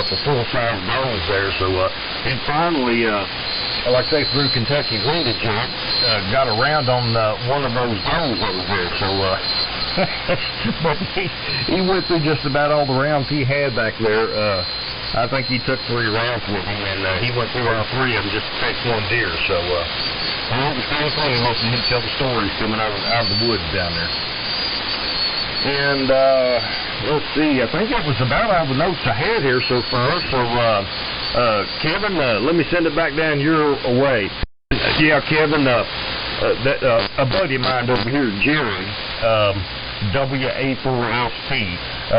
couple full-size dogs there. So he finally, like I say, through Kentucky winded jump, got around on one of those dogs over there. So, but he went through just about all the rounds he had back there. I think he took 3 rounds with him, and he went through all 3 of them just to catch one deer. So, it was kind of funny listening to him tell the stories coming out of the woods down there. And let's see, I think that was about all the notes I had here so far. So, Kevin, let me send it back down your way. Yeah, Kevin, a buddy of mine over here, Jerry, WA3VJB,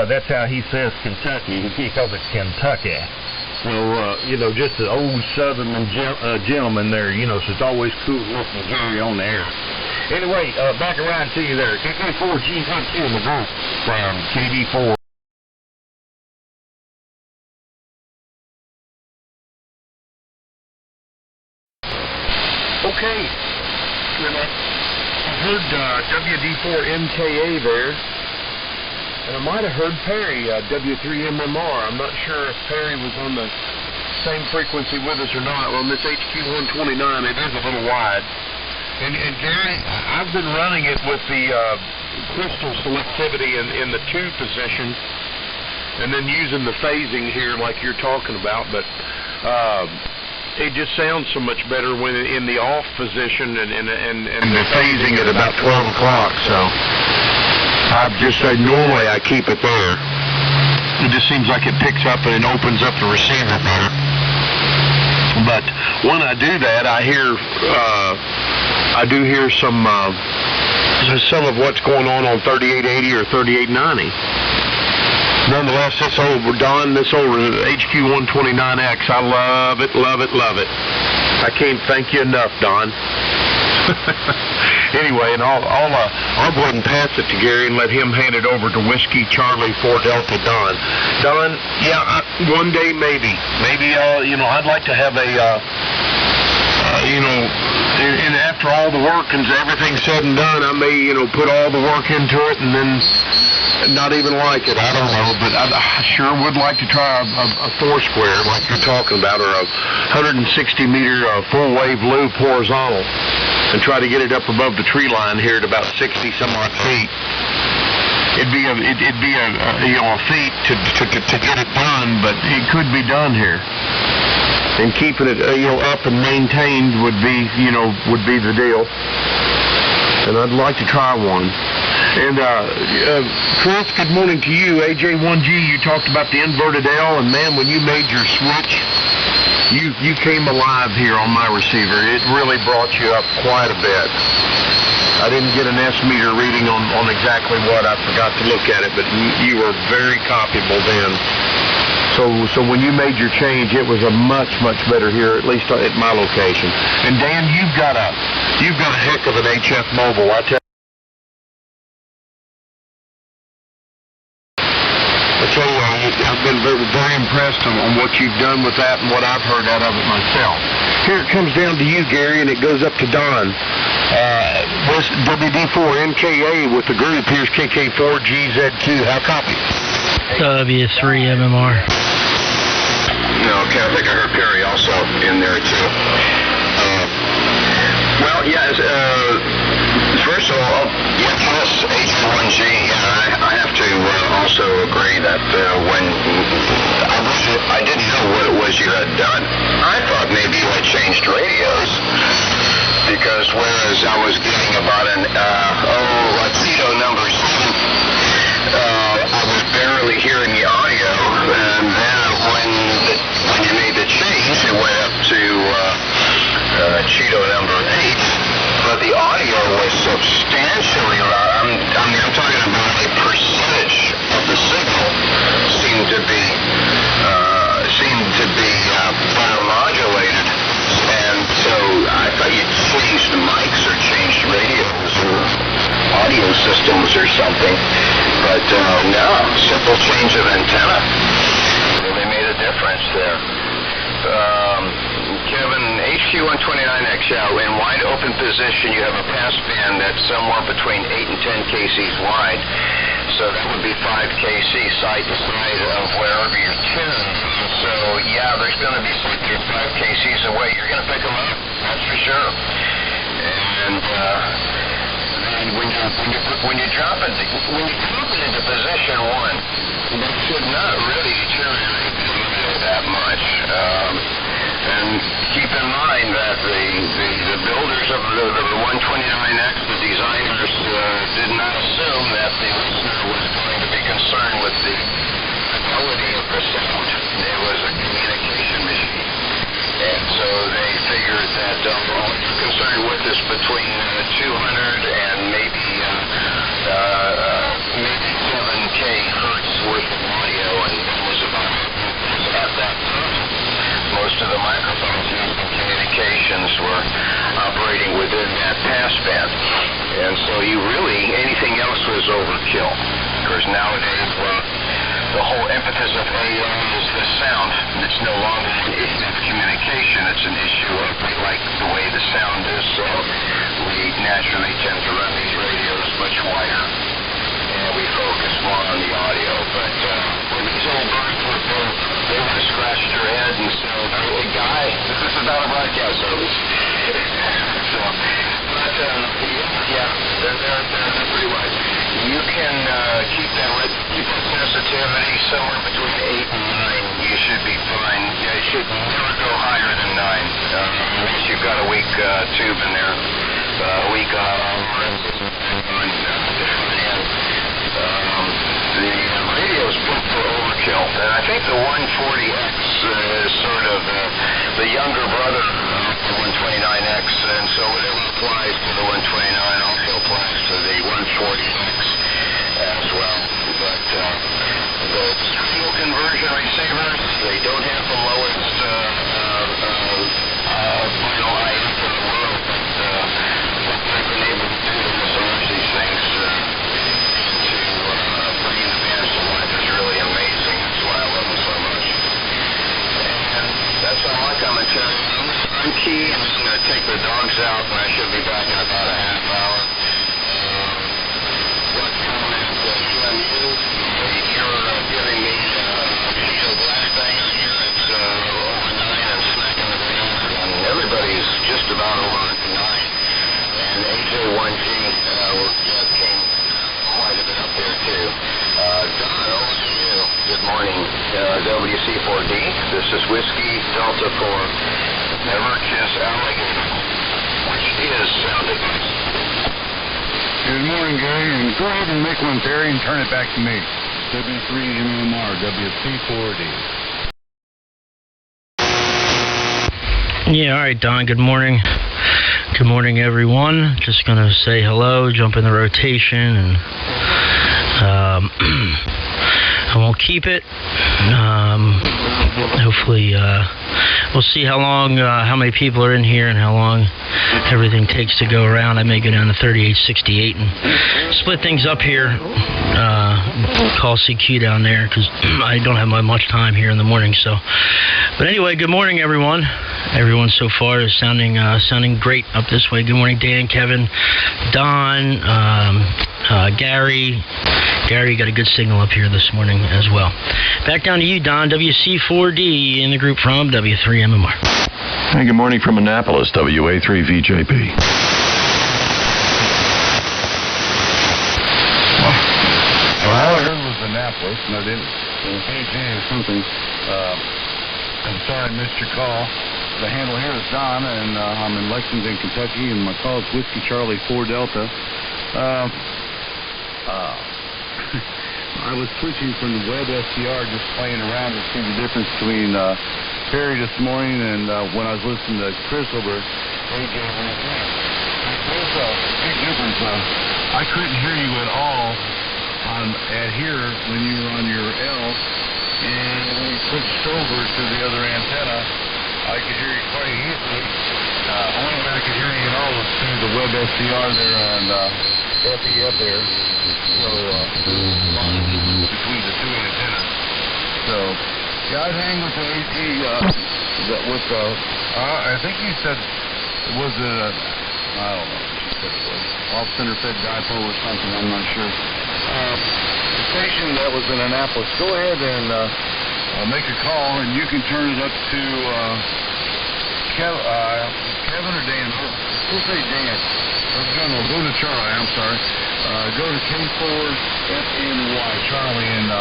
that's how he says Kentucky. He calls it Kentucky. So, just an old southern gentleman there, so it's always cool listening to Jerry on the air. Anyway, back around to you there. KK4GZQ in the group from KD4. Okay. I heard WD4NKA there. And I might have heard Perry, W3MMR. I'm not sure if Perry was on the same frequency with us or not. Well, this HQ129, it is a little wide. And Gary, I've been running it with the crystal selectivity in the 2 position, and then using the phasing here like you're talking about. But it just sounds so much better when in the off position and the phasing at about 12 o'clock. So I'd just say normally I keep it there. It just seems like it picks up and it opens up the receiver better. But when I do that, I do hear some of what's going on 3880 or 3890. Nonetheless, this old HQ129X, I love it, love it, love it. I can't thank you enough, Don. Anyway, and I'll go ahead and pass it to Gary and let him hand it over to Whiskey Charlie 4 Delta Don. Don, yeah, one day maybe I'd like to have a, and after all the work and everything's said and done, I may, put all the work into it and then not even like it. I don't know, but I sure would like to try a 4-square like you're talking about, or a 160-meter full-wave loop horizontal, and try to get it up above the tree line here at about 60-some-odd feet. It'd be a feat to get it done, but it could be done here. And keeping it up and maintained would be the deal. And I'd like to try one. And Chris, good morning to you. AJ1G, you talked about the inverted L, and man, when you made your switch, you came alive here on my receiver. It really brought you up quite a bit. I didn't get an S-meter reading on exactly what. I forgot to look at it, but you were very copyable then. So when you made your change, it was a much better here, at least at my location. And Dan, you've got a heck of an HF mobile. I tell you, I've been very impressed on what you've done with that and what I've heard out of it myself. Here it comes down to you, Gary, and it goes up to Don. WD4NKA with the group. Here's KK4GZQ. How copy? W3MMR. Okay, I think I heard Perry also in there too. First of all, yes, AJ1G, I have to also agree that when I didn't know what it was you had done, I thought maybe you had changed radios, because whereas I was getting about an Cheeto number 7, I was barely hearing the audio, and then when you made the change, it went up to Cheeto number 8, but the audio was substantially loud. I'm talking about a percentage of the signal seemed to be biomodulated, and so I thought you'd changed the mics or changed radios or audio systems or something, but no, simple change of antenna really made a difference there. Kevin, HQ129X, in wide open position, you have a pass band that's somewhere between 8 and 10 kcs wide, so that would be 5 kc side to side of wherever you're tuned. so, yeah, there's going to be some 5 KCs away. You're going to pick them up, that's for sure. And when you drop it into position 1, that should not really deteriorate that much. And keep in mind that the builders of the 129X, the designers, did not assume that the listener was going to be concerned with the fidelity of the sound. It was a communication machine. And so they figured that all you're concerned with is between 200 and maybe 7K hertz worth of audio, and that was about at that time. Most of the microphones used in communications were operating within that passband. And so anything else was overkill. Because nowadays, the whole impetus of AM is the sound. It's no longer an issue of communication. It's an issue of we like the way the sound is. So we naturally tend to run these radios much wider. And we focus more on the audio. But when these old birds were built, they would have scratched your head and said, "Hey, guy, this is not a broadcast service." So, but yeah, they're pretty wise. You can keep that sensitivity somewhere between 8 and 9. You should be fine. Yeah, it should never go higher than 9 unless you've got a weak tube in there, weak on different ends. The radio is built for overkill, and I think the 140X is sort of the younger brother of the 129X, and so whatever applies to the 129 also applies to the 140X as well. But the stereo conversion receivers, they don't have the lowest final IF in the world, but what they've been able to do to massage these things bringing the bands to life is really amazing. That's why I love them so much. And that's all my commentary. I'm key. I'm just going to take the dogs out, and I should be back in about a half hour. What comment from you? You're giving me a sheet of glass thing on here. It's over 9 and smacking the ground, and everybody's just about over 9. And AJ1G came quite a bit up there too. Don, over to you. Good morning. WC4D. This is Whiskey Delta 4. Never kiss alligator. Which is sound advice. Good morning, Gary. And go ahead and make one, Terry, and turn it back to me. W3MMR, WC4D. Yeah, all right, Don. Good morning. Good morning, everyone. Just going to say hello, jump in the rotation, and I won't keep it. Hopefully, we'll see how long, how many people are in here and how long everything takes to go around. I may go down to 3868 and split things up here. Call CQ down there because I don't have much time here in the morning. So, but anyway, good morning, everyone. Everyone so far is sounding great up this way. Good morning, Dan, Kevin, Don, Gary. Gary got a good signal up here this morning as well. Back down to you, Don. WC4D in the group from W3MMR. Hey, good morning from Annapolis, WA3VJB. Well, I heard it was Annapolis, and I didn't. AJ or something. I'm sorry I missed your call. The handle here is Don, and I'm in Lexington, Kentucky, and my call is Whiskey Charlie 4 Delta. I was switching from the web SDR, just playing around to see the difference between Perry this morning and when I was listening to Chris over AJ1G. There's a big difference. I couldn't hear you at all at here when you were on your L, and when you switched over to the other antenna, I could hear you quite easily. Only way I could hear you at all was through the web SDR there and FEF there. So, between the two antennas. So, yeah, I'd hang with the AT, I think you said, was it I don't know what you said it was, off-center fed dipole or something, I'm not sure. The station that was in Annapolis, go ahead and make a call, and you can turn it up to Kevin or Dan. We'll say Dan. Go to Charlie, I'm sorry. Go to K4FNY, Charlie, and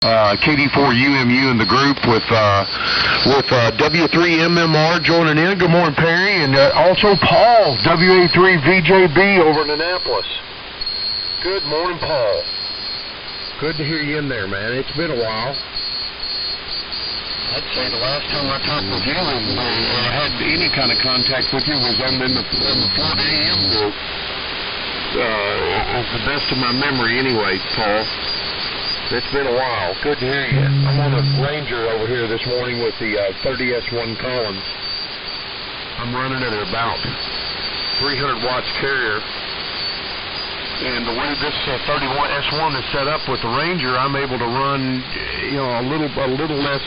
KD4UMU in the group with W3MMR joining in. Good morning, Perry, and also Paul, WA3VJB over in Annapolis. Good morning, Paul. Good to hear you in there, man. It's been a while. I'd say the last time I talked with you or had any kind of contact with you was in the 4 a.m. group. It's the best of my memory anyway, Paul. It's been a while. Good to hear you. I'm on a Ranger over here this morning with the 30S1 Collins. I'm running at about 300 watts carrier. And the way this 31S1 is set up with the Ranger, I'm able to run, a little less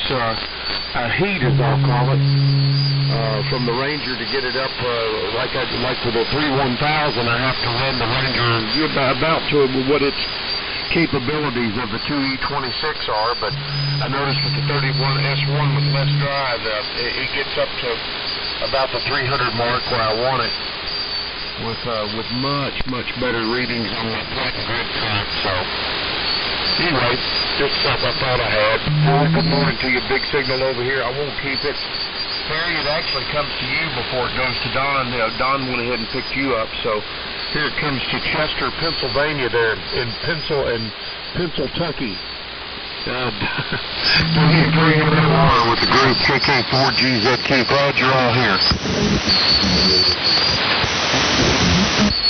heat, as I'll call it, from the Ranger to get it up like with the 31000. I have to run the Ranger about to what its capabilities of the 2E26 are, but I noticed with the 31S1 with less drive, it gets up to about the 300 mark where I want it, with much better readings on my point and grid current. So anyway, just stuff I thought I had. Good morning to you. Big signal over here. I won't keep it. Harry, it actually comes to you before it goes to Don. Don went ahead and picked you up. So here it comes to Chester, Pennsylvania, there in Pennsylvania. W3MMR with the group KK4GZQ. Glad you're all here.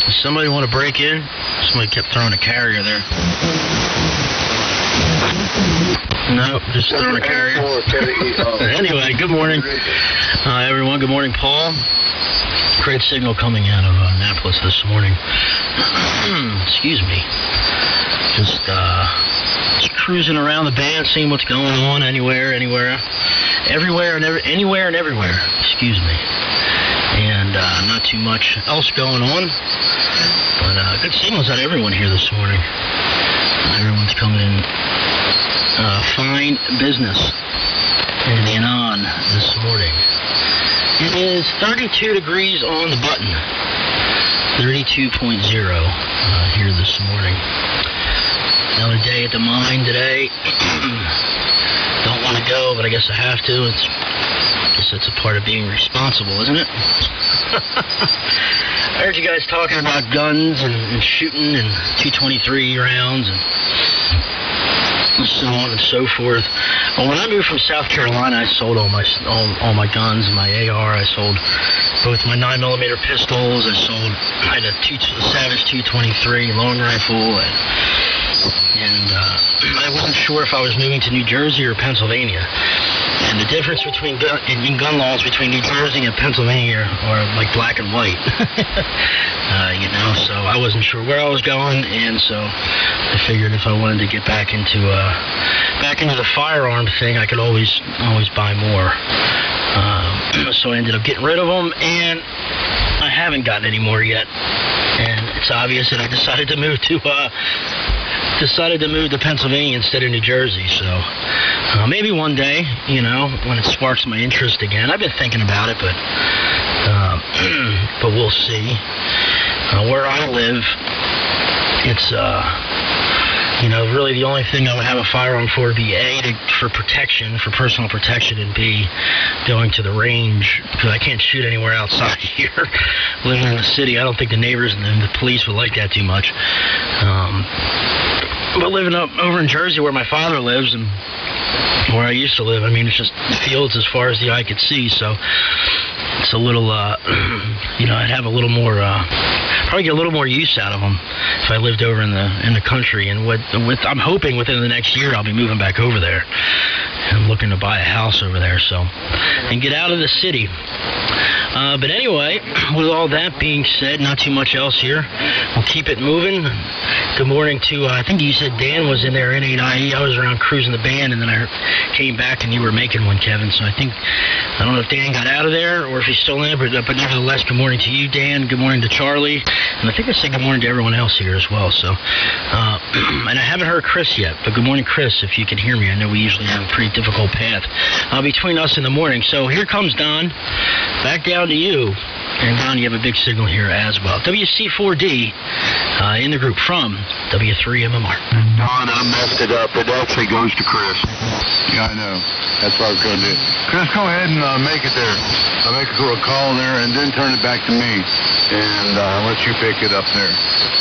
Does somebody want to break in? Somebody kept throwing a carrier there. No, just throwing a carrier. Anyway, good morning, everyone. Good morning, Paul. Great signal coming out of Annapolis this morning. Excuse me. Just cruising around the band, seeing what's going on anywhere and everywhere. Excuse me. And not too much else going on, but good signals out of everyone here this morning. Everyone's coming in fine business and on this morning. It is 32 degrees on the button, 32.0 here this morning. Another day at the mine today. Don't want to go, but I guess I have to. I guess that's a part of being responsible, isn't it? I heard you guys talking about guns and shooting and 223 rounds and so on and so forth. Well, when I moved from South Carolina, I sold all my guns, my AR. I sold both my 9mm pistols. I had a Savage 223 long rifle, and I wasn't sure if I was moving to New Jersey or Pennsylvania. And the difference between gun laws between New Jersey and Pennsylvania are like black and white. So I wasn't sure where I was going, and so I figured if I wanted to get back into the firearm thing, I could always buy more. So I ended up getting rid of them, and I haven't gotten any more yet. And it's obvious that I decided to move to Pennsylvania instead of New Jersey. So maybe one day, when it sparks my interest again. I've been thinking about it, but we'll see. Where I live, it's really the only thing I would have a firearm for would be for personal protection, and B, going to the range, because I can't shoot anywhere outside here. Living in the city, I don't think the neighbors and the police would like that too much. But living over in Jersey where my father lives and where I used to live, it's just fields as far as the eye could see, so it's a little, I'd have a little more, probably get a little more use out of them if I lived over in the country. And I'm hoping within the next year I'll be moving back over there. I'm looking to buy a house over there, and get out of the city. But anyway, with all that being said, not too much else here. We'll keep it moving. Good morning to, I think you said Dan was in there, N8IE. I was around cruising the band, and then I came back and you were making one, Kevin. So I don't know if Dan got out of there or if he's still in, but nevertheless, good morning to you, Dan. Good morning to Charlie. And I think I said good morning to everyone else here as well. So, and I haven't heard Chris yet, but good morning, Chris, if you can hear me. I know we usually have a pretty difficult path between us in the morning. So here comes Don. Back down to you. And Don, you have a big signal here as well. WC4D in the group from W3MMR. Don, I messed it up. It actually goes to Chris. Yeah, I know. That's what I was going to do. Chris, go ahead and make it there. I'll make a call there and then turn it back to me and let you pick it up there.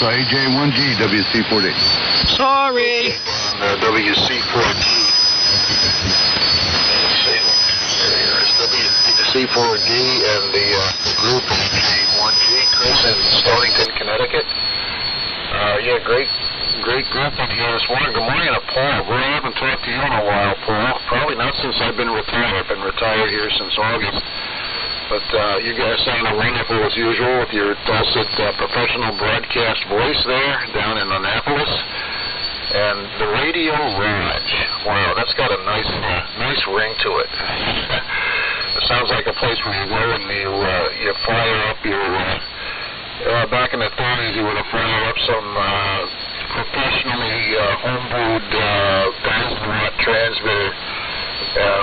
So AJ1G, WC4D. Sorry. WC4D. WC4D and the group AJ1G. Chris in Stonington, Connecticut. Great group in here this morning. Good morning to Paul. I haven't talked to you in a while, Paul. Probably not since I've been retired. I've been retired here since August. But you guys sounded wonderful as usual with your dulcet professional broadcast voice there down in Annapolis. And the Radio Lodge. Wow, that's got a nice ring to it. It sounds like a place where you go and you fire up your... back in the 30s, you would have fired up some professionally homebrewed 1,000-watt transmitter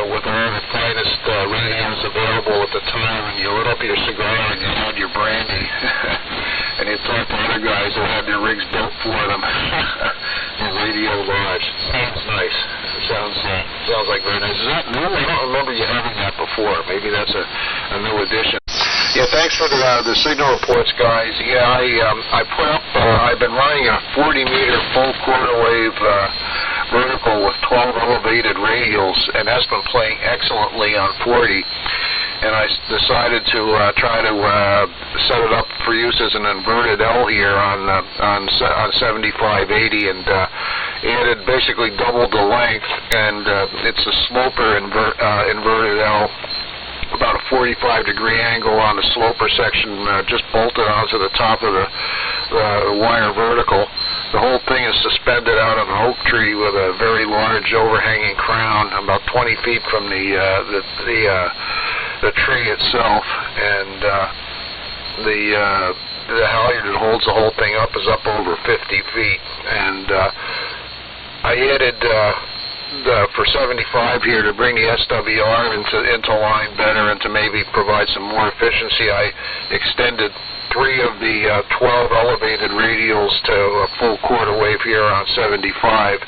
with all the finest radios available at the time, and you lit up your cigar and you had your brandy, and you talked to other guys that had their rigs built for them in Radio Lodge. Sounds nice. Sounds like very nice. Is that new? I don't remember you having that before. Maybe that's a new addition. Yeah, thanks for the signal reports, guys. Yeah, I put up. I've been running a 40-meter full quarter wave vertical with 12 elevated radials, and that's been playing excellently on 40. And I decided to try to set it up for use as an inverted L here on 7580, and added basically doubled the length, and it's a sloper inverted L. About a 45-degree angle on the sloper section, just bolted onto the top of the wire vertical. The whole thing is suspended out of an oak tree with a very large overhanging crown, about 20 feet from the tree itself, and the halyard that holds the whole thing up is up over 50 feet. And I added for 75 here to bring the SWR into line better and to maybe provide some more efficiency. I extended 3 of the 12 elevated radials to a full quarter wave here on 75.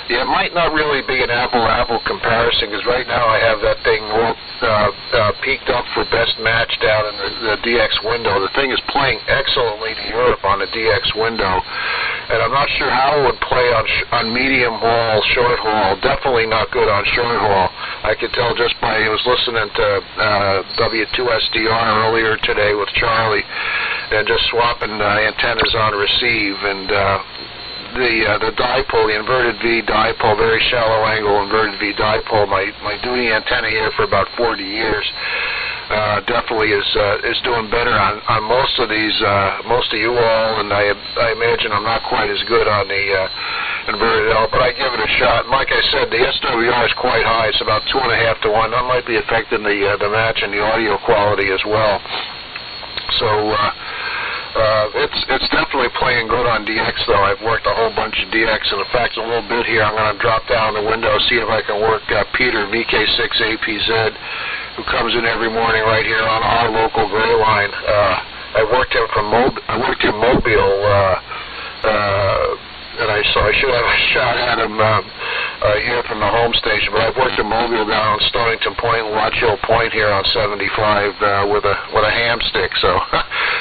Yeah, it might not really be an apple-to-apple comparison, because right now I have that thing all peaked up for best match down in the DX window. The thing is playing excellently to Europe on the DX window, and I'm not sure how it would play on medium haul, short haul. Definitely not good on short haul. I could tell just by, I was listening to W2SDR earlier today with Charlie, and just swapping antennas on receive, and the dipole, the inverted V dipole, very shallow angle inverted V dipole, my duty antenna here for about 40 years, definitely is doing better on most of these, most of you all, and I imagine I'm not quite as good on the inverted L, but I give it a shot. And like I said, the SWR is quite high. It's about 2.5 to 1. That might be affecting the match and the audio quality as well. So it's definitely playing good on DX, though. I've worked a whole bunch of DX, and in fact, in a little bit here, I'm going to drop down the window, see if I can work Peter VK6APZ, who comes in every morning right here on our local gray line. I worked him from Mobile, and I should have a shot at him here from the home station, but I've worked in Mobile down on Stonington Point and Watch Hill Point here on 75 with a ham stick. So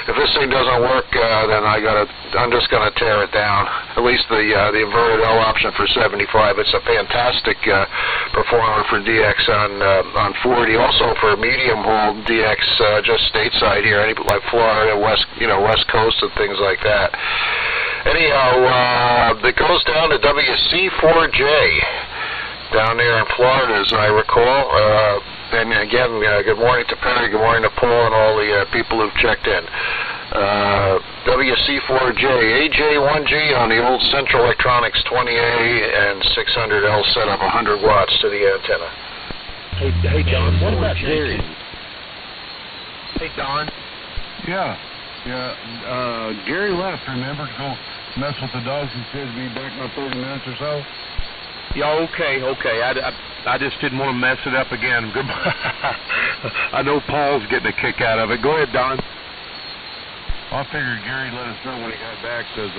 if this thing doesn't work, then I'm just gonna tear it down. At least the inverted L option for 75. It's a fantastic performer for DX on 40. Also for medium haul DX, just stateside here, like Florida, West Coast, and things like that. Anyhow, it goes down to WC4J down there in Florida, as I recall. And again, good morning to Perry, good morning to Paul, and all the people who've checked in. WC4J, AJ1G on the old Central Electronics 20A and 600L setup, 100 watts to the antenna. Hey Don, what about Gary? Hey Don. Yeah, Gary left, remember, to go mess with the dogs. He said he'd be back in about 30 minutes or so. Yeah, okay. I just didn't want to mess it up again. I know Paul's getting a kick out of it. Go ahead, Don. I figured Gary let us know when he got back, because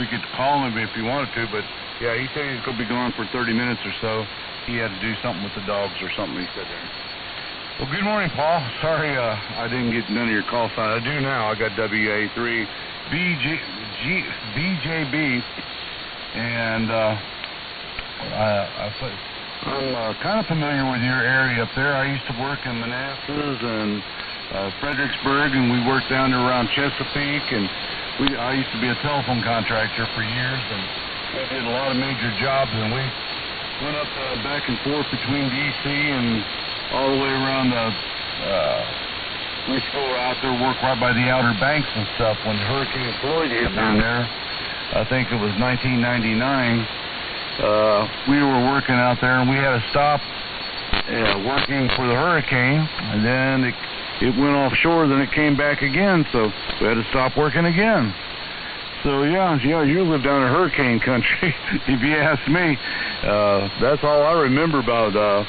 we could call him if he wanted to, but yeah, he said he's going to be gone for 30 minutes or so. He had to do something with the dogs or something, he said there. Well, good morning, Paul. Sorry I didn't get none of your call sign. I do now. I got WA3VJB, and I'm kind of familiar with your area up there. I used to work in Manassas and Fredericksburg, and we worked down there around Chesapeake, and I used to be a telephone contractor for years, and we did a lot of major jobs, and we went up back and forth between D.C. and all the way around we used to go out there, work right by the Outer Banks and stuff. When Hurricane Floyd hit down there, I think it was 1999, we were working out there, and we had to stop working for the hurricane, and then it went offshore, then it came back again, so we had to stop working again. So yeah, you live down in hurricane country, if you ask me. That's all I remember about that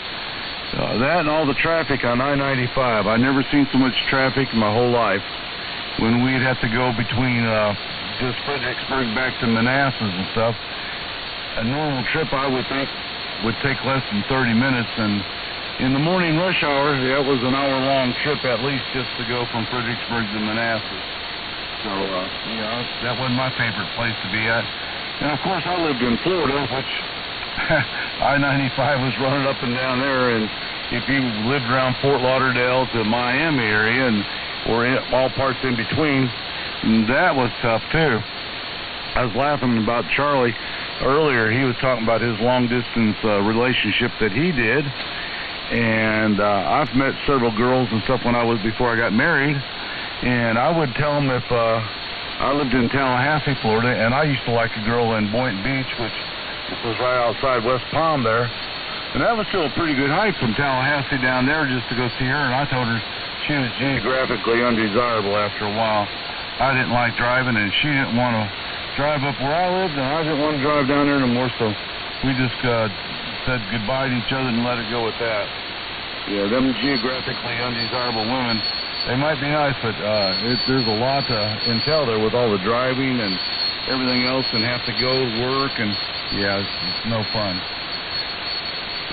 and all the traffic on I-95. I've never seen so much traffic in my whole life. When we'd have to go between just Fredericksburg back to Manassas and stuff, a normal trip I would think would take less than 30 minutes, and in the morning rush hour, that was an hour-long trip at least just to go from Fredericksburg to Manassas. So, that wasn't my favorite place to be at. And, of course, I lived in Florida, which I-95 was running up and down there, and if you lived around Fort Lauderdale to Miami area or in all parts in between, that was tough, too. I was laughing about Charlie earlier. He was talking about his long-distance relationship that he did, and I've met several girls and stuff before I got married, and I would tell them if I lived in Tallahassee, Florida, and I used to like a girl in Boynton Beach, which was right outside West Palm there, and that was still a pretty good hike from Tallahassee down there just to go see her, and I told her she was geographically undesirable after a while. I didn't like driving, and she didn't want to drive up where I lived, and I didn't want to drive down there no more, so we just said goodbye to each other and let it go with that. Yeah, them geographically undesirable women, they might be nice, but there's a lot to entail there with all the driving and everything else, and have to go to work, and yeah, it's no fun.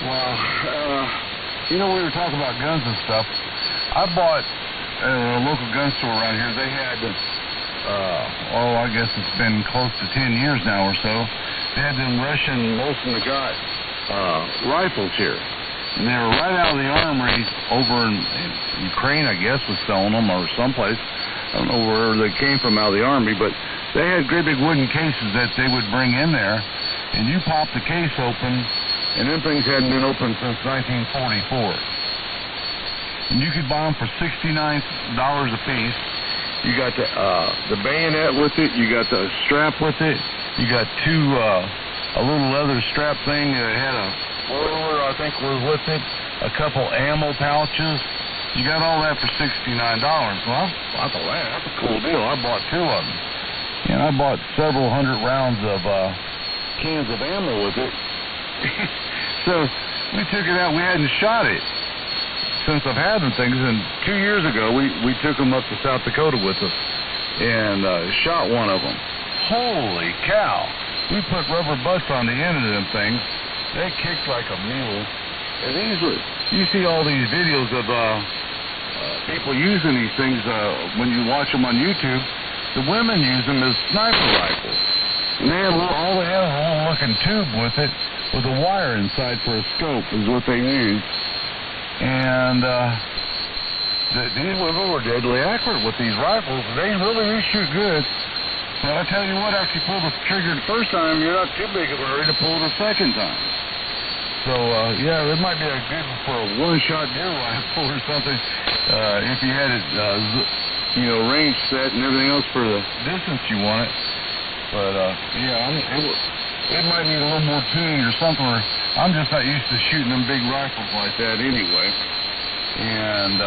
Well, we were talking about guns and stuff. I bought a local gun store around here. They had I guess it's been close to 10 years now or so. They had them Russian Mosin-Nagant rifles here. And they were right out of the armory over in Ukraine, I guess, was selling them, or someplace. I don't know where they came from out of the army, but they had great big wooden cases that they would bring in there, and you pop the case open, and them things hadn't been open since 1944. And you could buy them for $69 a piece. You got the bayonet with it. You got the strap with it. You got a little leather strap thing that had a spoiler, I think, was with it. A couple ammo pouches. You got all that for $69. Well, I thought, man, that's a cool deal. I bought 2 of them. And I bought several hundred rounds of cans of ammo with it. So we took it out. We hadn't shot it since I've had them things, and 2 years ago we took them up to South Dakota with us and shot one of them. Holy cow! We put rubber butts on the end of them things. They kicked like a mule. And you see all these videos of people using these things when you watch them on YouTube. The women use them as sniper rifles. And they had a little looking tube with it, with a wire inside for a scope is what they used. And these women were deadly accurate with these rifles. They really shoot good. But I tell you what, after you pull the trigger the first time, you're not too big of a hurry to pull it a second time. So, yeah, it might be a good for a one-shot deer rifle or something if you had it, range set and everything else for the distance you want it. But, it might need a little more tuning or something. Or I'm just not used to shooting them big rifles like that anyway. And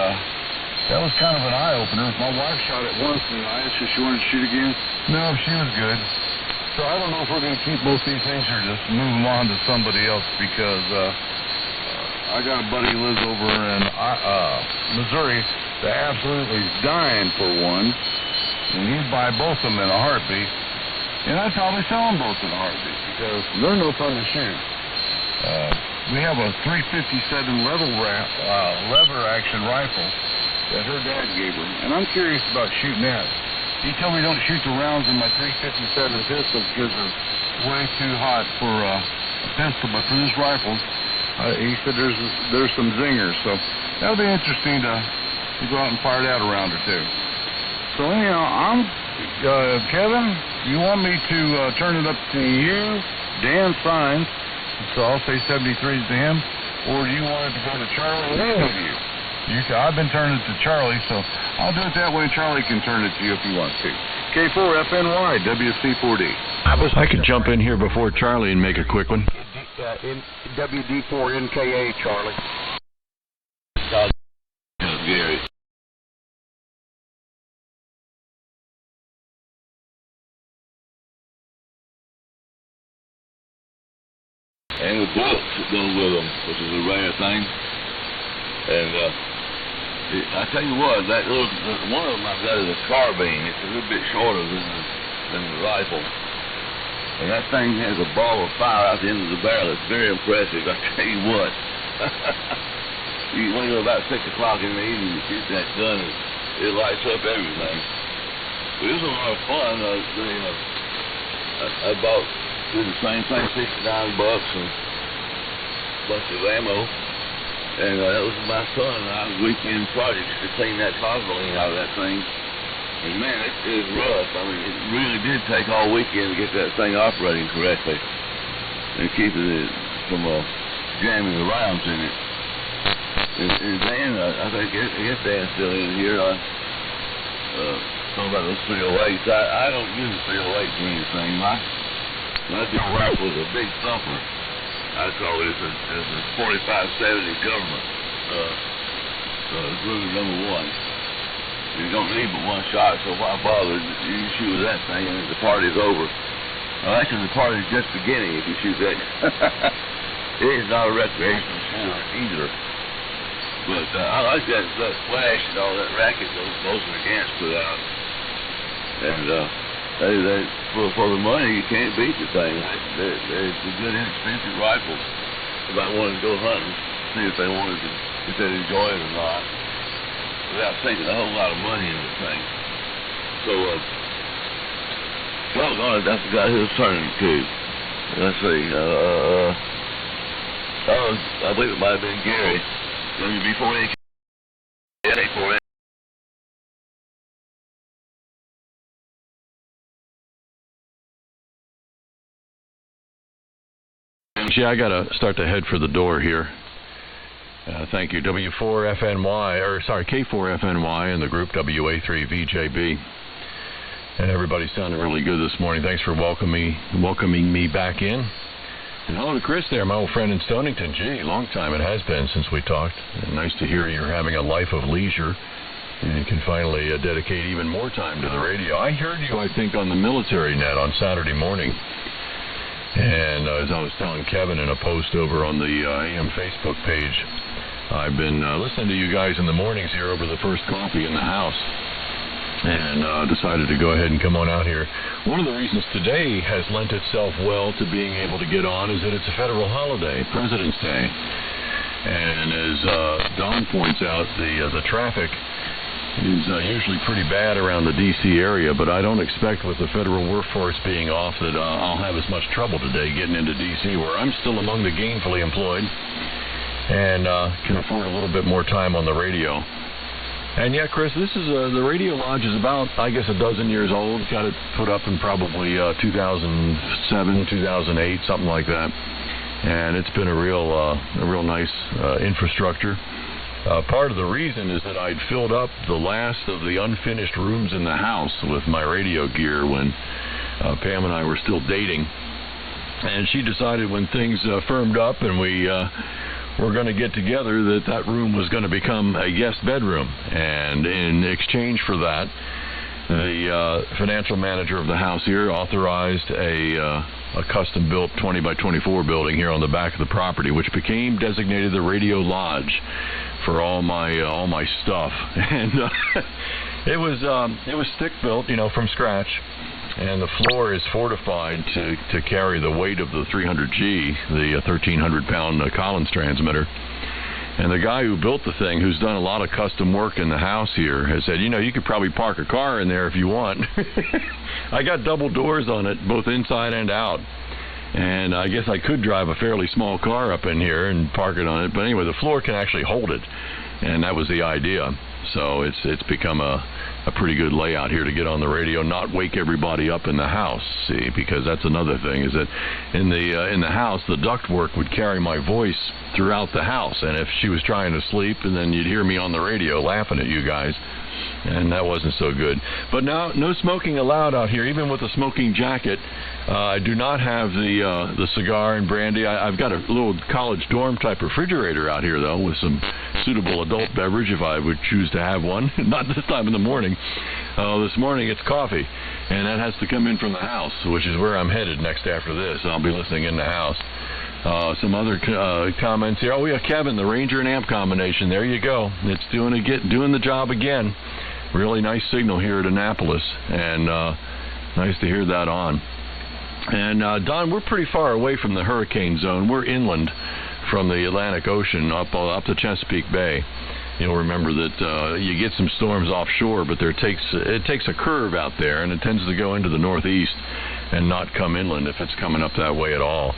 that was kind of an eye-opener. My wife shot it once, and I asked her if she wanted to shoot again. No, she was good. So I don't know if we're going to keep both these things or just move them on to somebody else, because I got a buddy who lives over in Missouri that absolutely is dying for one, and he'd buy both of them in a heartbeat. And I'd probably sell them both in a heartbeat, because they're no fun to shoot. We have a .357 lever action rifle that her dad gave her, and I'm curious about shooting that. He told me don't shoot the rounds in my .357 pistol because they're way too hot for a pistol, but for this rifle, he said there's some zingers, so that'll be interesting to go out and fire that around or two. So anyhow, Kevin, you want me to turn it up to you, Dan Signs, so I'll say 73 to him, or do you want it to go to Charlie and any of you? I've been turning it to Charlie, so I'll do it that way. Charlie can turn it to you if he wants to. K4FNY, WC4D. I could jump in here before Charlie and make a quick one. WD4NKA, Charlie. Gary. and the books that go with them, which is a rare thing. And I tell you what, that little, one of them I've got is a carbine. It's a little bit shorter than the rifle. And that thing has a ball of fire out the end of the barrel. It's very impressive, I tell you what. When you're about 6 o'clock in the evening, you shoot that gun, it lights up everything. But it was a lot of fun. I did the same thing, $69 and a bunch of ammo. And that was my son and I's weekend project to clean that cosmoline out of that thing. And man, it is rough. I mean, it really did take all weekend to get that thing operating correctly and keeping it from jamming the rounds in it. And Dan, I guess Dan's still in here. Talking about those 308s. I don't use 308 for anything. My deal rifle was a big thumper. I call it as a 4570 government. Ruger #1. You don't need but one shot, so why bother? You shoot with that thing and the party's over. Well, actually, the party's just beginning if you shoot that. It is not a recreational shooter either. But I like that flash and all that racket those mechanics put out. And for the money, you can't beat the thing. They're good, inexpensive rifles. If I wanted to go hunting, see if they'd enjoy it or not, without sinking a whole lot of money in the thing. So, doggone it, I forgot who it was turning to. Let's see. I believe it might have been Gary. W4AX. K4FNY. Yeah, I got to start to head for the door here. Thank you, W4FNY, or sorry, K4FNY and the group WA3VJB. And everybody sounded really good this morning. Thanks for welcoming me back in. And hello to Chris there, my old friend in Stonington. Gee, long time it has been since we talked. And nice to hear you're having a life of leisure and you can finally dedicate even more time to the radio. I heard you, I think, on the military net on Saturday morning. And as I was telling Kevin in a post over on the AM Facebook page, I've been listening to you guys in the mornings here over the first coffee in the house, and decided to go ahead and come on out here. One of the reasons today has lent itself well to being able to get on is that it's a federal holiday, President's Day. And as Don points out, the traffic is usually pretty bad around the D.C. area, but I don't expect with the federal workforce being off that I'll have as much trouble today getting into D.C., where I'm still among the gainfully employed and can afford a little bit more time on the radio. And yeah, Chris, this is the Radio Lodge is about, I guess, a dozen years old. Got it put up in probably 2007, 2008, something like that. And it's been a real nice infrastructure. Part of the reason is that I'd filled up the last of the unfinished rooms in the house with my radio gear when Pam and I were still dating. And she decided when things firmed up and we were going to get together that room was going to become a guest bedroom. And in exchange for that, the financial manager of the house here authorized a custom-built 20 by 24 building here on the back of the property, which became designated the Radio Lodge for all my stuff. And it was stick built, from scratch, and the floor is fortified to carry the weight of the 300G, the 1,300-pound Collins transmitter. And the guy who built the thing, who's done a lot of custom work in the house here, has said, you could probably park a car in there if you want. I got double doors on it, both inside and out. And I guess I could drive a fairly small car up in here and park it on it. But anyway, the floor can actually hold it. And that was the idea. So it's become a pretty good layout here to get on the radio, not wake everybody up in the house, see, because that's another thing, is that in the house, the ductwork would carry my voice throughout the house. And if she was trying to sleep, and then you'd hear me on the radio laughing at you guys, and that wasn't so good. But now, no smoking allowed out here, even with a smoking jacket. I do not have the cigar and brandy. I've got a little college dorm type refrigerator out here, though, with some suitable adult beverage if I would choose to have one. Not this time in the morning. This morning it's coffee, and that has to come in from the house, which is where I'm headed next after this. I'll be listening in the house. Some other comments here. Oh, yeah, Kevin, the Ranger and amp combination. There you go. It's doing the job again. Really nice signal here at Annapolis, and nice to hear that on. And Don, we're pretty far away from the hurricane zone. We're inland from the Atlantic Ocean up to Chesapeake Bay. You'll remember that you get some storms offshore, but it takes a curve out there, and it tends to go into the northeast and not come inland if it's coming up that way at all.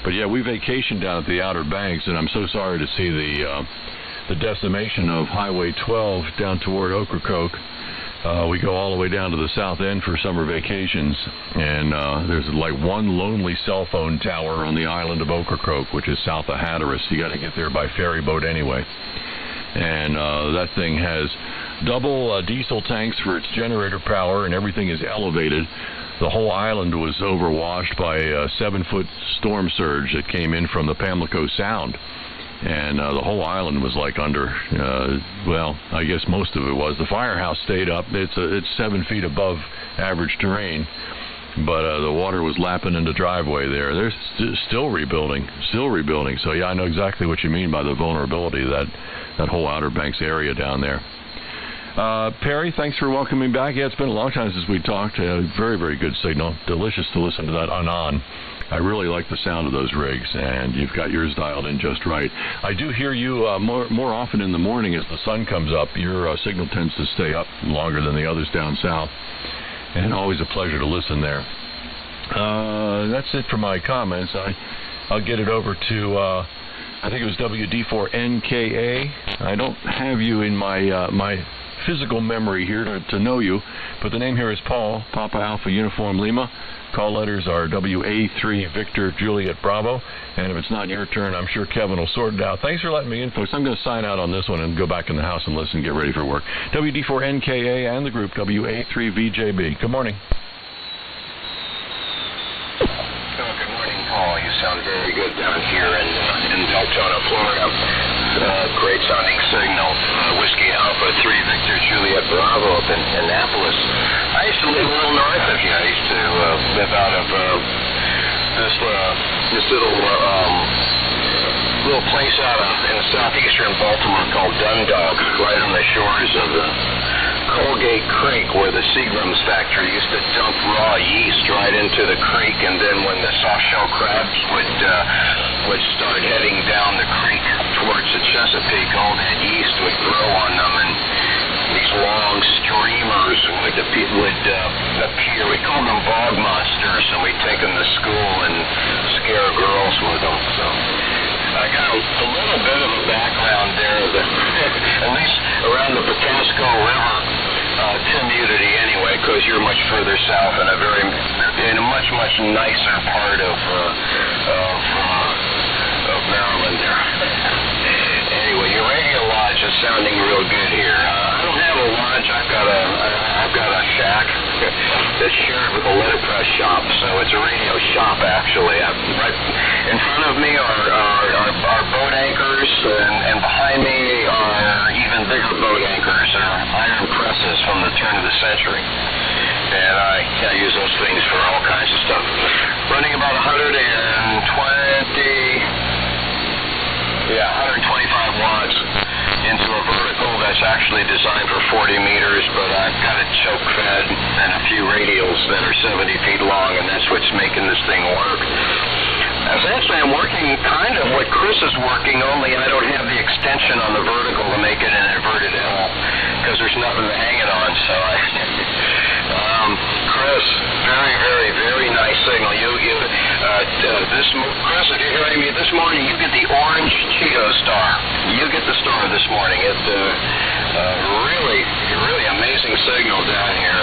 But yeah, we vacationed down at the Outer Banks, and I'm so sorry to see the decimation of Highway 12 down toward Ocracoke. We go all the way down to the south end for summer vacations, and there's like one lonely cell phone tower on the island of Ocracoke, which is south of Hatteras. You got to get there by ferry boat anyway. And that thing has double diesel tanks for its generator power, and everything is elevated. The whole island was overwashed by a 7-foot storm surge that came in from the Pamlico Sound. And the whole island was like under, well, I guess most of it was. The firehouse stayed up. It's 7 feet above average terrain, but the water was lapping in the driveway there. They're still rebuilding. So yeah, I know exactly what you mean by the vulnerability of that whole Outer Banks area down there. Perry, thanks for welcoming back. Yeah, it's been a long time since we talked. Very, very good signal. Delicious to listen to that on. I really like the sound of those rigs, and you've got yours dialed in just right. I do hear you more often in the morning as the sun comes up. Your signal tends to stay up longer than the others down south, and always a pleasure to listen there. That's it for my comments. I'll get it over to, I think it was WD4NKA. I don't have you in my physical memory here to know you, but the name here is Paul, Papa Alpha Uniform Lima. Call letters are WA3 Victor Juliet Bravo, and if it's not your turn, I'm sure Kevin will sort it out. Thanks for letting me in, folks. I'm going to sign out on this one and go back in the house and listen, get ready for work. WD4NKA and the group WA3VJB. Good morning. Good morning, Paul. You sound very good down here in Deltona, Florida. Great sounding signal. Whiskey Alpha 3 Victor Juliet Bravo up in Annapolis. I used to live a little north of you. I used to live out of this little place out in southeastern Baltimore called Dundalk, right on the shores of the Colgate Creek, where the Seagram's factory used to dump raw yeast right into the creek, and then when the soft-shell crabs would start heading down the creek towards the Chesapeake, all that yeast would grow on them, and these long streamers would appear. We called them bog monsters, and we'd take them to school and scare girls with them. So I got a little bit of a background there, at least around the Patapsco River community anyway, because you're much further south in a much nicer part of Maryland there. Anyway, your radio lodge is sounding real good here. I don't have a lodge. I've got a shack that's shared with a letterpress shop, so it's a radio shop actually. Right in front of me are boat anchors, and behind me are even bigger boat anchors, or iron presses from the turn of the century. And I use those things for all kinds of stuff. Running about 125 watts into a vertical that's actually designed for 40 meters, but I've got it choke fed and a few radials that are 70 feet long, and that's what's making this thing work. Essentially, I'm working kind of what Chris is working, only I don't have the extension on the vertical to make it an inverted L, because there's nothing to hang it on. So Chris, very nice signal. Chris, if you're hearing me this morning, you get the orange Cheeto star. You get the star this morning. It's really amazing signal down here.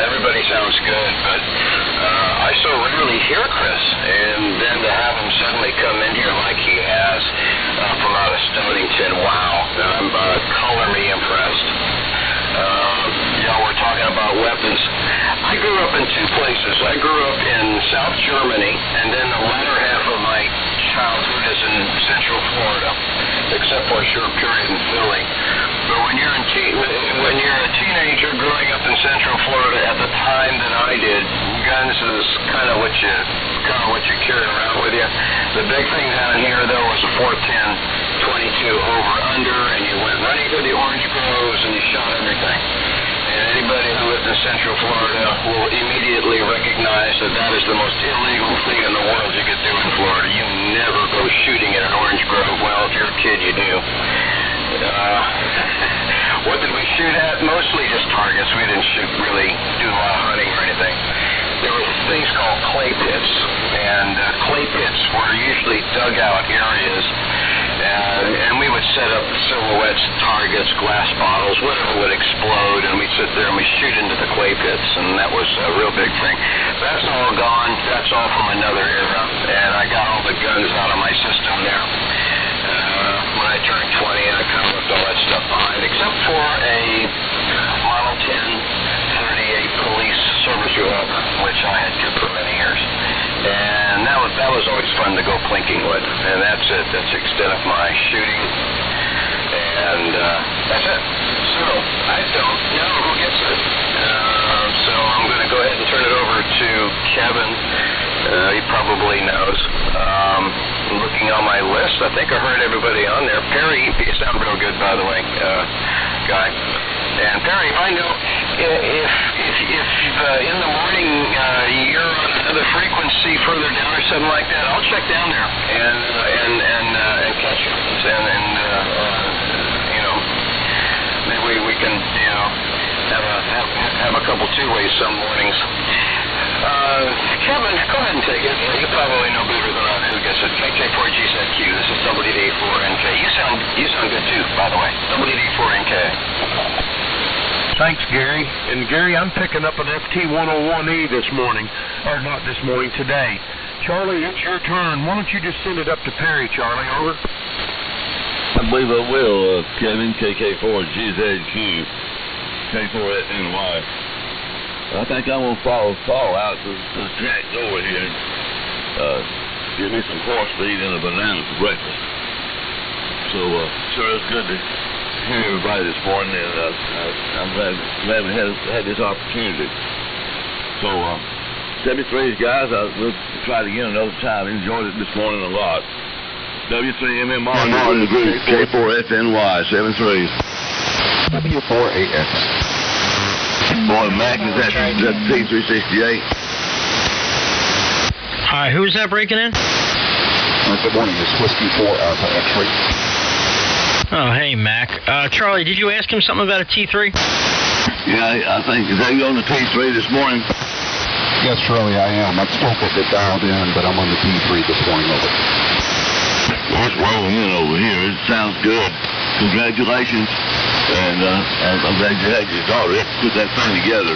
Everybody sounds good, but I so rarely hear Chris, and then to have him suddenly come in here like he has from out of Stonington, wow, I'm color me impressed. We're talking about weapons. I grew up in two places. I grew up in South Germany, and then the latter half of my childhood is in Central Florida, except for a short period in Philly. But when you're a teenager growing up in Central Florida at the time that I did, guns is kind of what you carry around with you. The big thing down here though was a 410 22 over under, and you went running through the orange groves and you shot everything. And anybody who lives in Central Florida will immediately recognize that that is the most illegal thing in the world you could do in Florida. You never go shooting at an orange grove. Well, if you're a kid, you do. What did we shoot at? Mostly just targets. We didn't really do a lot of hunting or anything. There were things called clay pits, and clay pits were usually dugout areas, and we would set up silhouettes, targets, glass bottles, whatever would explode, and we'd sit there and we'd shoot into the clay pits, and that was a real big thing. That's all gone. That's all from another era, and I got all the guns out of my system there. When I turned 20, I kind of left all that stuff behind, except for a Model 10 38 police service revolver, which I had kept for many years. And that was always fun to go plinking with. And that's it. That's the extent of my shooting. And that's it. So I don't know who gets it. So I'm going to go ahead and turn it over to Kevin. He probably knows. Looking on my list, I think I heard everybody on there. Perry, you sound real good, by the way, guy. And Perry, I know if in the morning you're on another frequency further down or something like that, I'll check down there and catch you. And you know, maybe we can have a couple two-ways some mornings. Kevin, go ahead and take it. You probably know better than I do who gets it. KK4GZQ. This is WD4NKA. You sound good too, by the way. WD4NKA. Thanks, Gary. And Gary, I'm picking up an FT101E this morning, or not this morning, today. Charlie, it's your turn. Why don't you just send it up to Perry, Charlie? Over. I believe I will, Kevin. KK4GZQ. K4FNY. I think I'm going to follow Paul out to the track over here. Give me some horse feed and a banana for breakfast. So, sure, it's good to hear everybody this morning, and I'm glad we had this opportunity. So, 73 guys, we'll try it again another time. Enjoyed it this morning a lot. W3MMR in the group, K4FNY, 73. W4AX. Boy, Mac, is that T368? Hi, who's that breaking in? Good morning, it's Whiskey 4 Alpha X-ray. Oh, hey, Mac. Charlie, did you ask him something about a T3? Yeah, I think, is that you on the T3 this morning? Yes, Charlie, I am. I'm still getting it dialed in, but I'm on the T3 this morning, over. Well, it's rolling in over here. It sounds good. Congratulations. And I'm glad you had your daughter put that thing together.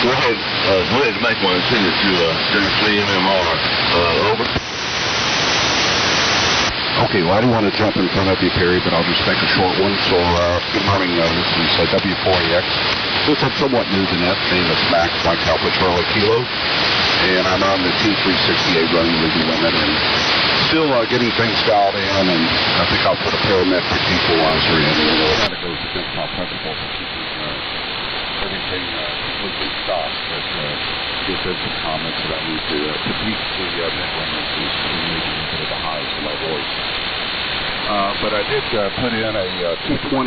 Go ahead and make one and send it to W3MMR. Over. Okay, well, I don't want to jump in front of you, Perry, but I'll just make a short one. So, good morning, this is W4AX. Since I'm somewhat new to that, name is Mac, Mike Alpha Charlie Kilo, and I'm on the T368 running legal limit, and still getting things dialed in, and I think I'll put a parametric equalizer in. That goes against my principle for keeping everything completely stopped, but just as some comments that I need to beat the net limits is into the highs of my voice. But I did put in a 220, 240,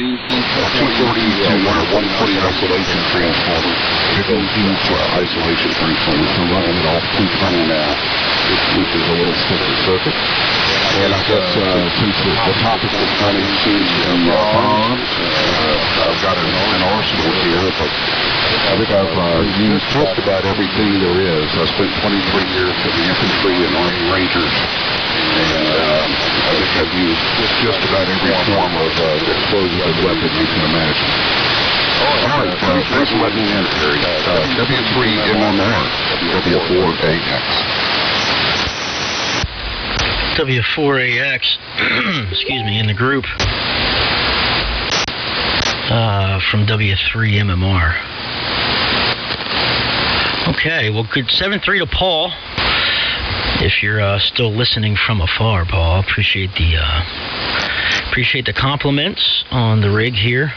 140 isolation transformer. It goes into isolation transformer, so I'm running it off 220 now, which is a little stiffer circuit. And I guess since the topic of running seems to be bombs, I've got an arsenal here, but I think I've used just about everything there is. I spent 23 years in the infantry and Army Rangers, and I think I've used just about every form of explosive weapon you can imagine. All right, thanks for letting me in, Perry. W3MMR, W4AX. W4AX, excuse me, in the group from W3MMR. Okay, well, good 7-3 to Paul. if you're still listening from afar, Paul. Appreciate the compliments on the rig here.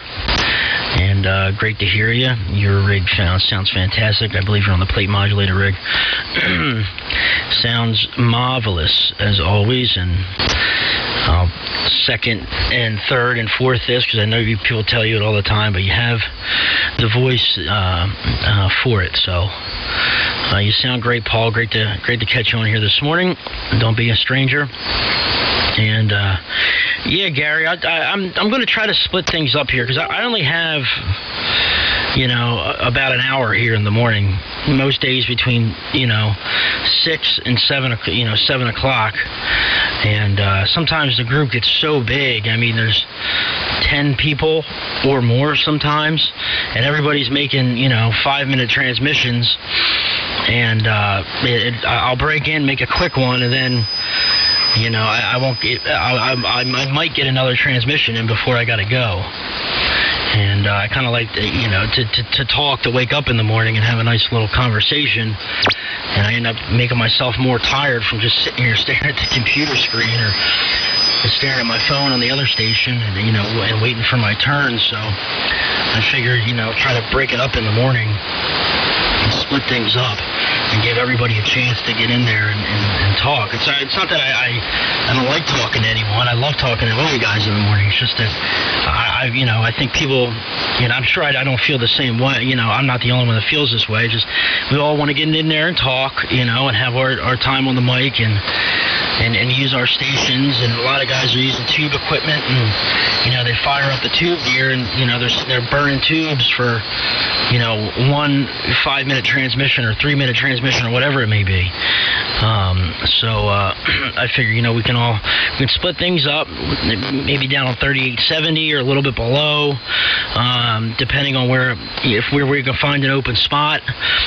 And great to hear you. Your rig sounds fantastic. I believe you're on the plate modulator rig. Sounds marvelous, as always. And I'll second and third and fourth this, because I know people tell you it all the time, but you have the voice for it. So you sound great, Paul. Great to catch you on here this morning. Don't be a stranger. And yeah, Gary, I'm going to try to split things up here, because I only have, about an hour here in the morning. Most days between 6 and 7 o'clock. And sometimes the group gets so big. I mean, there's 10 people or more sometimes, and everybody's making 5-minute transmissions. And I'll break in, make a quick one, and then I won't get. I might get another transmission in before I got to go. And I kind of like to talk, to wake up in the morning and have a nice little conversation. And I end up making myself more tired from just sitting here staring at the computer screen or staring at my phone on the other station, and and waiting for my turn. So I figured try to break it up in the morning and split things up and give everybody a chance to get in there and talk. It's not that I don't like talking to anyone. I love talking to all you guys in the morning. It's just that I think people, I'm sure I don't feel the same way. I'm not the only one that feels this way. Just we all want to get in there and talk, and have our time on the mic and use our stations. And a lot of guys are using tube equipment, and they fire up the tube gear, and they're burning tubes for 1 5-minute transmission or 3-minute transmission or whatever it may be. So I figure we can split things up, maybe down on 3870 or a little bit below, depending on if we can find an open spot.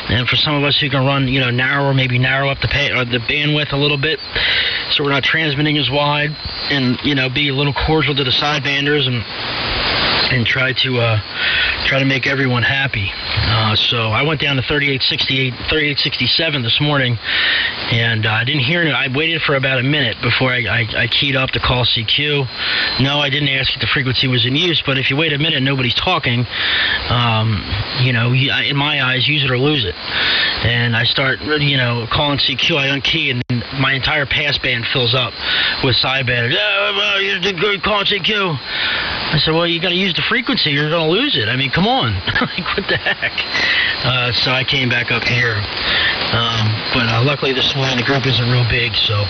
And for some of us who can run maybe narrow up the bandwidth a little bit, so we're not transmitting as wide, and be a little cordial to the sidebanders and try to make everyone happy. So I went down to 3868, 3867 this morning, and I didn't hear it. I waited for about a minute before I keyed up to call CQ. No, I didn't ask if the frequency was in use, but if you wait a minute and nobody's talking, in my eyes, use it or lose it. And I start, calling CQ, I unkey, and my entire passband fills up with sidebanders. Oh, you're calling CQ. I said, well, you got to use the frequency, you're going to lose it. I mean, come on. Like, what the heck? So I came back up here. But luckily this morning the group isn't real big, so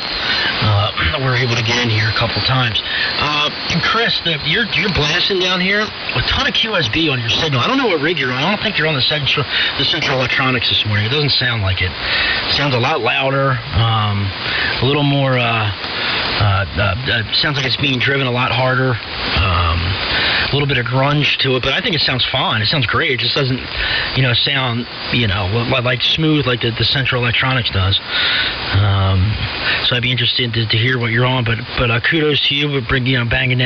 we're able to get in here a couple times. And Chris, you're blasting down here a ton of QSB on your signal. I don't know what rig you're on. I don't think you're on the central electronics this morning. It doesn't sound like it. It sounds a lot louder, a little more. Sounds like it's being driven a lot harder. A little bit of grunge to it, but I think it sounds fine. It sounds great. It just doesn't, sound, like smooth like the central electronics does. So I'd be interested to hear what you're on. But kudos to you for banging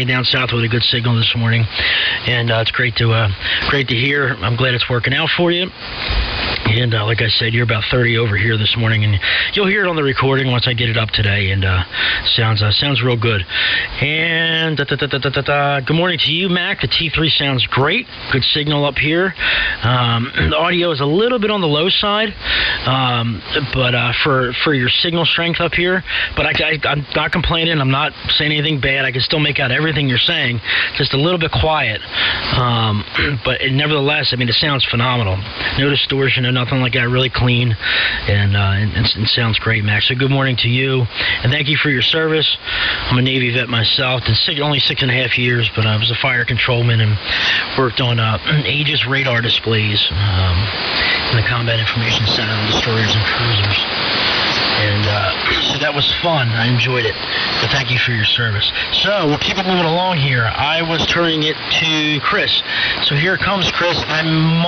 down south with a good signal this morning, and it's great to hear. I'm glad it's working out for you. And like I said, you're about 30 over here this morning, and you'll hear it on the recording once I get it up today. And sounds real good. And good morning to you, Mac. The T3 sounds great. Good signal up here. The audio is a little bit on the low side, but for your signal strength up here. But I'm not complaining. I'm not saying anything bad. I can still make out everything you're saying, just a little bit quiet. But nevertheless, I mean, it sounds phenomenal. No distortion, no nothing like that. Really clean, and sounds great, Max. So good morning to you, and thank you for your service. I'm a Navy vet myself. Only 6.5 years, but I was a fire controlman and worked on Aegis radar displays in the Combat Information Center on destroyers and cruisers. And so that was fun. I enjoyed it. So thank you for your service. So we'll keep it moving along here. I was turning it to Chris. So here comes Chris. I'm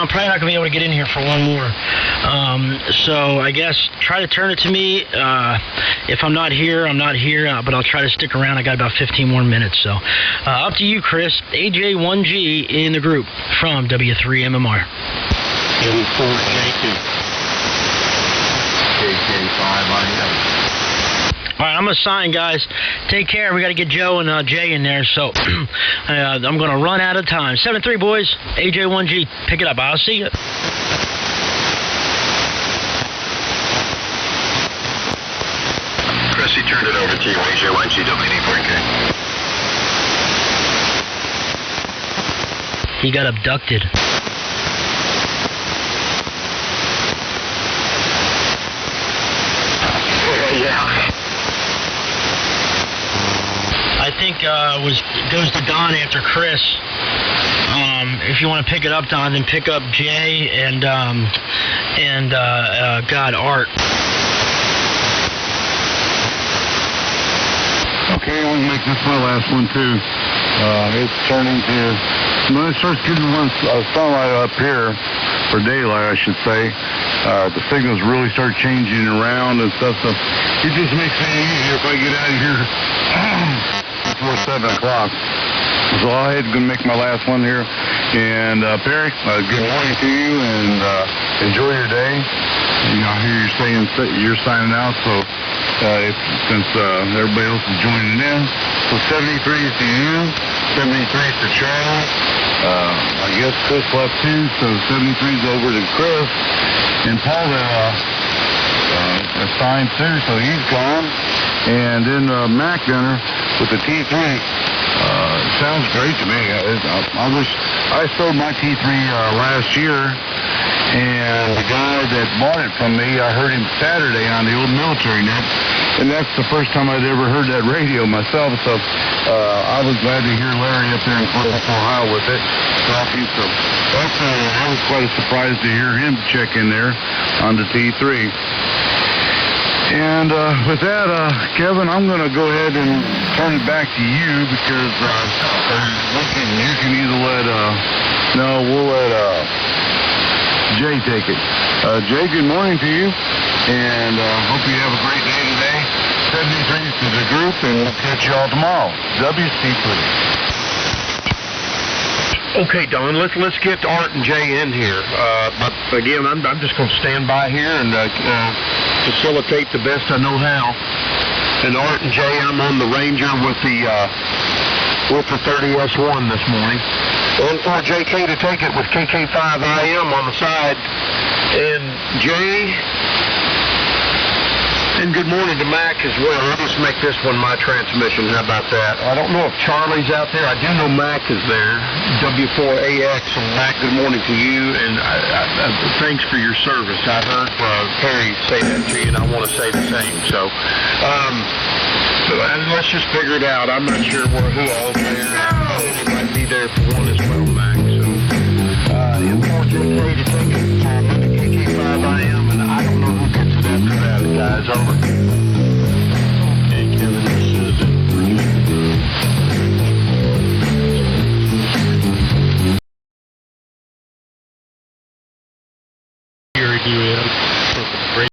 probably not going to be able to get in here for one more. So I guess try to turn it to me. If I'm not here, I'm not here. But I'll try to stick around. I got about 15 more minutes. So up to you, Chris. AJ1G in the group from W3MMR. W4AX. KK4GZQ. All right, I'm going to sign, guys. Take care. We got to get Joe and Jay in there, so I'm going to run out of time. 7-3, boys. AJ1G. Pick it up. I'll see you. Chrissy turned it over to you, AJ1G, WD4NKA. He got abducted. Yeah. I think goes to Don after Chris. If you want to pick it up, Don, then pick up Jay and Art. Okay, I'm going to make this my last one, too. It's turning to... When it starts getting sunlight up here, or daylight, I should say, the signals really start changing around and stuff, so it just makes it easier if I get out of here before 7 o'clock. So I'll head and make my last one here. And Perry, good morning to you, and enjoy your day. You know, I hear you're signing out, so since everybody else is joining in. So 73 is to you, 73 is to Charlie. I guess Chris left too, so 73 is over to Chris. And Paul assigned too, so he's gone. And then Mac Gunner with the T3. Sounds great to me. I sold my T3 last year, and the guy that bought it from me, I heard him Saturday on the old military net, and that's the first time I'd ever heard that radio myself, so I was glad to hear Larry up there in Columbus, Ohio with it, talking, so I was quite surprised to hear him check in there on the T3. And with that, Kevin, I'm going to go ahead and turn it back to you because you can either we'll let Jay take it. Jay, good morning to you, and hope you have a great day today. 73 to the group, and we'll catch you all tomorrow. WC3. Okay, Don, let's get Art and Jay in here. But again, I'm just going to stand by here and facilitate the best I know how. And Art and Jay, I'm on the Ranger with the 30S1 this morning. And for JK to take it with KK5IM on the side. And Jay, and good morning to Mac as well. I'll just make this one my transmission. How about that? I don't know if Charlie's out there. I do know Mac is there. W4AX. And Mac, good morning to you. And thanks for your service. I heard Perry say that to you, and I want to say the same. So let's just figure it out. I'm not sure who all's there. He might be there for one as well, Mac. So unfortunately to take it with the KK5IM, and I don't know who gets it after that, guys. Over. Okay, Kevin, this is it. Here,